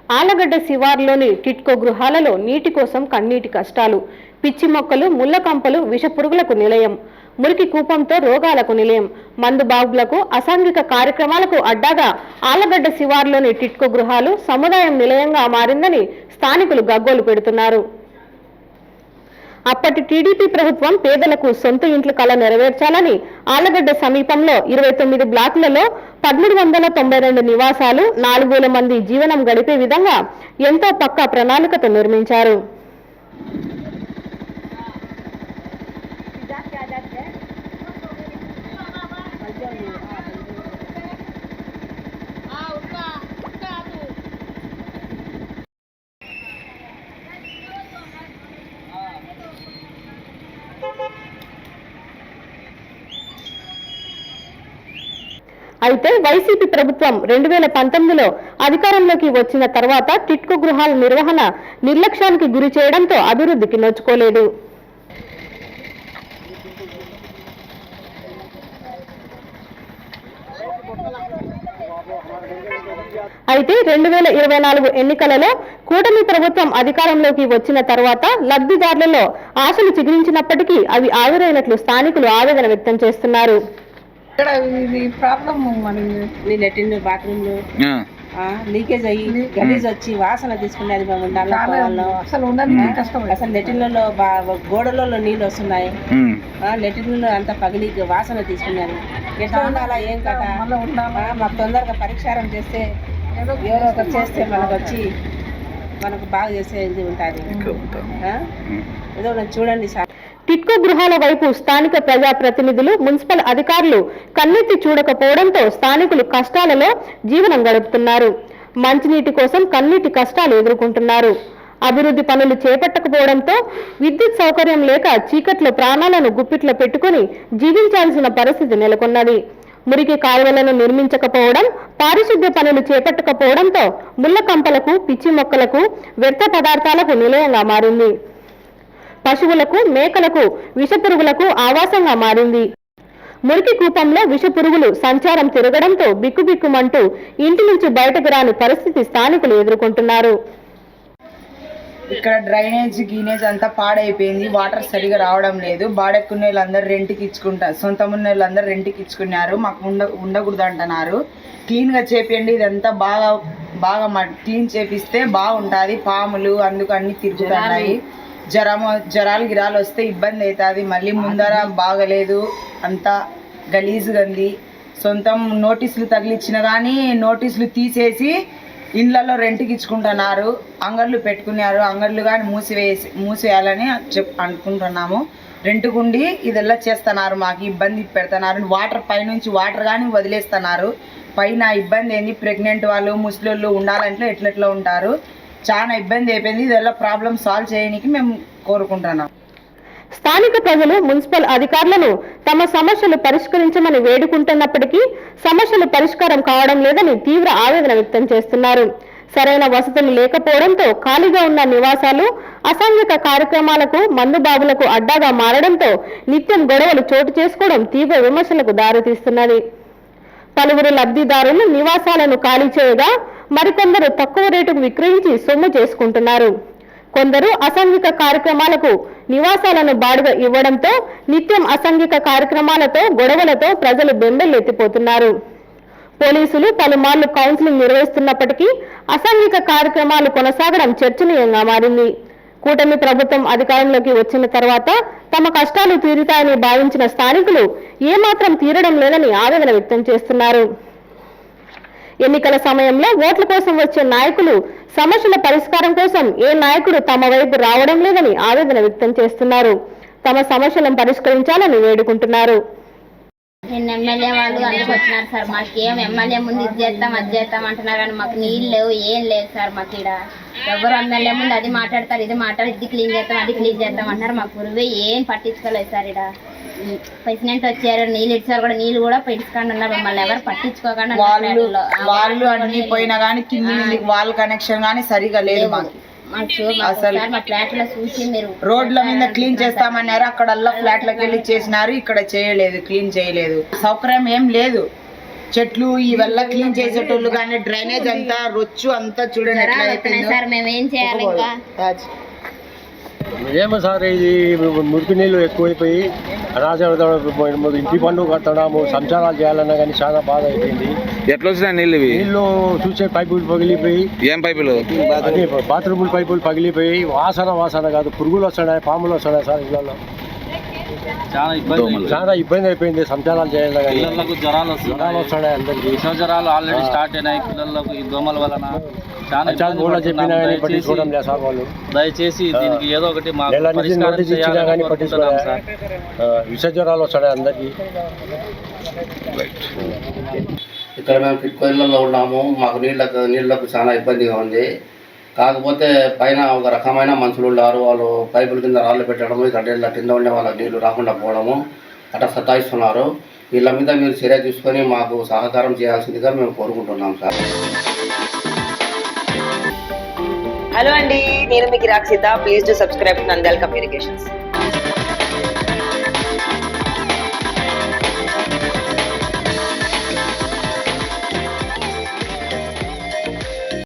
ఆలగడ్డ శివార్లోని టిట్కో గృహాలలో నీటి కోసం కన్నీటి కష్టాలు. పిచ్చి మొక్కలు, ముళ్ళ కంపలు విషపురుగులకు నిలయం. మురికి కూపంతో రోగాలకు నిలయం. మందు బాబులకు, అసాంఘిక కార్యక్రమాలకు అడ్డాగా ఆలగడ్డ శివార్లోని టిట్కో గృహాలు సముదాయం నిలయంగా మారిందని స్థానికులు గగ్గోలు పెడుతున్నారు. అప్పటి టీడీపీ ప్రభుత్వం పేదలకు సొంత ఇంట్ల కల నెరవేర్చాలని ఆలగడ్డ సమీపంలో 29 బ్లాకులలో 1392 నివాసాలు, 4000 మంది జీవనం గడిపే విధంగా ఎంతో పక్కా ప్రణాళికతో నిర్మించారు. అయితే వైసీపీ ప్రభుత్వం 2019లో అధికారంలోకి వచ్చిన తర్వాత టిట్కో గృహాల నిర్వహణ నిర్లక్ష్యానికి గురి చేయడంతో అభివృద్ధికి నోచుకోలేదు. అయితే 2024 ఎన్నికలలో కూటమి ప్రభుత్వం అధికారంలోకి వచ్చిన తర్వాత లబ్ధిదారులలో ఆశలు చిగురించినప్పటికీ అవి ఆవిరైనట్లు స్థానికులు ఆవేదన వ్యక్తం చేస్తున్నారు. ఇక్కడ ఇది ప్రాబ్లం మనకి లెట్రిన్ బాత్రూమ్ లీకేజ్ అయ్యి గలీజ్ వచ్చి వాసన తీసుకునేది మేము అసలు లెట్రిన్లలో గోడలలో నీళ్ళు వస్తున్నాయి. లెట్రిన్లో అంతా పగిలి వాసన తీసుకున్నారు. ఎట్లా ఉండాలా ఏం కదా మాకు తొందరగా పరిష్కారం చేస్తే ఎవరో ఒకరు చేస్తే మనకు వచ్చి మనకు బాగా చేసేది ఉంటుంది. ఏదో చూడండి సార్. టిట్కో గృహాల వైపు స్థానిక ప్రజాప్రతినిధులు, మున్సిపల్ అధికారులు కన్నెత్తి చూడకపోవడంతో స్థానికులు కష్టాలలో జీవనం గడుపుతున్నారు. మంచినీటి కోసం కన్నీటి కష్టాలు ఎదుర్కొంటున్నారు. అభివృద్ధి పనులు చేపట్టకపోవడంతో విద్యుత్ సౌకర్యం లేక చీకట్లో ప్రాణాలను గుప్పిట్లో పెట్టుకుని జీవించాల్సిన పరిస్థితి నెలకొన్నది. మురికి కాలువలను నిర్మించకపోవడం, పారిశుద్ధ్య పనులు చేపట్టకపోవడంతో ముళ్ళ కంపలకు, పిచ్చి మొక్కలకు, వ్యర్థ పదార్థాలకు నిలయంగా మారింది. పశువులకు, మేకలకు, విషపురుగులకు ఆవాసంగా మారింది. మురికి కూపంలో విషపురుగులు సంచారం తిరగడంతో బిక్కుబిక్కుమంటూ ఇంటి నుంచి బయటకు రాని పరిస్థితి స్థానికులు ఎదుర్కొంటున్నారు. ఇక్కడ డ్రైనేజ్ గీనేజ్ అంతా పాడైపోయింది. వాటర్ సరిగా రావడం లేదు. బాడెక్కున్న వాళ్ళందరూ రెంట్కి ఇచ్చుకుంటారు. సొంతం ఉన్న వాళ్ళందరూ రెంట్కి ఇచ్చుకున్నారు. మాకు ఉండకూడదు అంటున్నారు. క్లీన్గా చేపియండి, ఇదంతా బాగా క్లీన్ చేపిస్తే బాగుంటుంది. పాములు అందుకు అన్ని తిరుగుతున్నాయి. జ్వరాలు గిరాలు వస్తే ఇబ్బంది అవుతుంది. మళ్ళీ ముందర బాగలేదు, అంతా గలీజుగా ఉంది. సొంతం నోటీసులు తగిలిచ్చిన కానీ నోటీసులు తీసేసి ఇండ్లలో రెంట్కి ఇచ్చుకుంటున్నారు. అంగళ్ళు పెట్టుకున్నారు. అంగళ్ళు కానీ మూసేయాలని అనుకుంటున్నాము. రెంట్కుండి ఇదెల్లా చేస్తున్నారు. మాకు ఇబ్బంది పెడుతున్నారు. వాటర్ పైనుంచి వాటర్ కానీ వదిలేస్తున్నారు. పైన ఇబ్బంది ఏంది, ప్రెగ్నెంట్ వాళ్ళు, ముసలోళ్ళు ఉండాలంటే ఎట్లెట్లా ఉంటారు. చాలా ఇబ్బంది అయిపోయింది. ఇదెల్లా ప్రాబ్లం సాల్వ్ చేయడానికి మేము కోరుకుంటున్నాం. స్థానిక ప్రజలు మున్సిపల్ అధికారులను తమ సమస్యలు పరిష్కరించమని వేడుకుంటున్నప్పటికీ సమస్యలు పరిష్కారం కావడం లేదని తీవ్ర ఆవేదన వ్యక్తం చేస్తున్నారు. సరైన వసతులు లేకపోవడంతో ఖాళీగా ఉన్న నివాసాలు అసాంఘిక కార్యక్రమాలకు, మందుబాబులకు అడ్డాగా మారడంతో నిత్యం గొడవలు చోటు చేసుకోవడం తీవ్ర విమర్శలకు దారితీస్తున్నది. పలువురు లబ్ధిదారులు నివాసాలను ఖాళీ చేయగా మరికొందరు తక్కువ రేటుకు విక్రయించి సొమ్ము చేసుకుంటున్నారు. కొందరు అసాంఘిక కార్యక్రమాలకు నివాసాలను బాడుగా ఇవ్వడంతో నిత్యం అసాంఘిక కార్యక్రమాలతో, గొడవలతో ప్రజలు బెంబెలెత్తిపోతున్నారు. పోలీసులు పలుమార్లు కౌన్సిలింగ్ నిర్వహిస్తున్నప్పటికీ అసాంఘిక కార్యక్రమాలు కొనసాగడం చర్చనీయంగా మారింది. కూటమి ప్రభుత్వం అధికారంలోకి వచ్చిన తర్వాత తమ కష్టాలు తీరుతాయని భావించిన స్థానికులు ఏమాత్రం తీరడం లేదని ఆవేదన వ్యక్తం చేస్తున్నారు. ఎన్నికల సమయంలో ఓట్ల కోసం వచ్చే నాయకులు సమస్యల పరిష్కారం కోసం ఏ నాయకుడు తమ వైపు రావడం లేదని ఆవేదన వ్యక్తం చేస్తున్నారు. తమ సమస్యలను పరిష్కరించాలని వేడుకుంటున్నారు. ఎమ్మెల్యే వాళ్ళు అందుకు వచ్చినారు సార్. మాకేం ఎమ్మెల్యే ముందు ఇది చేస్తాం అది చేస్తాం అంటున్నారు కానీ మాకు నీళ్ళు లేవు, ఏం లేదు సార్. మాకు ఇక్కడ ఎవరు ఎమ్మెల్యే ముందు అది మాట్లాడతారు, ఇది మాట్లాడి ఇది క్లీన్ చేస్తాం అది క్లీన్ చేస్తాం అంటున్నారు. మాకు పురువే ఏం పట్టించుకోలేదు సార్. ఇక్కడ ప్రెసిడెంట్ వచ్చారు, నీళ్ళు ఇచ్చారు కూడా, నీళ్ళు కూడా పెట్టించుకోండి అన్నారు. మమ్మల్ని ఎవరు పట్టించుకోకుండా వాళ్ళు అన్ని పోయినా కానీ కింది వాల్ కనెక్షన్ కానీ సరిగా లేదు. అసలు రోడ్ల మీద క్లీన్ చేస్తామన్నారు, అక్కడల్లా ఫ్లాట్లకు వెళ్ళి చేసినారు, ఇక్కడ చేయలేదు, క్లీన్ చేయలేదు. సౌకర్యం ఏం లేదు. చెట్లు ఇవల్ల క్లీన్ చేసేటోళ్ళు కానీ డ్రైనేజ్ అంతా రొచ్చు అంతా చూడండి ఎట్లా అయిపోయిందో. సార్ మేము ఏం చేయాలి ఇంకా? ఏమో సార్ ఇది మురికి నీళ్ళు ఎక్కువైపోయి అనాథ ఇంటి పన్ను కట్టడము సంచారాలు చేయాలన్నా కానీ చాలా బాధ అయిపోయింది. ఎట్లా వచ్చినాయి నీళ్ళు ఇవి? నీళ్ళు చూసే పైపులు పగిలిపోయి, ఏం పైపులు? అదే బాత్రూముల పైపులు పగిలిపోయి వాసన కాదు, పురుగులు వస్తున్నాయి, పాములు వస్తున్నాయి సార్ ఇళ్ళలో. చాలా ఇబ్బంది అయిపోయింది సంచారాలు చేయాలి కానీ. పిల్లలకు జ్వరాలు వస్తున్నాయి అందరికి. జ్వరాలు ఆల్రెడీ స్టార్ట్ అయినాయి పిల్లలకు ఈ దోమల వలన. చాలా చెప్పినా కానీ పట్టించుకోవడం లేదు సార్ వాళ్ళు. దయచేసి దీనికి ఏదో ఒకటి మాకు నెల నుంచి పరిష్కారం నోటీస్ ఇచ్చినా చేయాలని కానీ కోరుకుంటున్నాం సార్. విష జ్వరాలు వస్తున్నాయి అందరికి. ఇక్కడ మేము కిట్కోయిలలో ఉన్నాము. మాకు నీళ్ళకు చాలా ఇబ్బందిగా ఉంది. కాకపోతే పైన ఒక రకమైన మనుషులు ఉన్నారు. వాళ్ళు పైపుల కింద రాళ్ళు పెట్టడము, ఇక్కడ కింద ఉండే వాళ్ళకి నీళ్లు రాకుండా పోవడము అట్లా సతాయిస్తున్నారు. వీళ్ళ మీద మీరు చర్య తీసుకొని మాకు సహకారం చేయాల్సిందిగా మేము కోరుకుంటున్నాం సార్. హలో అండి, నేను మీకు Rakshitha. Please do subscribe to Nandyal communications.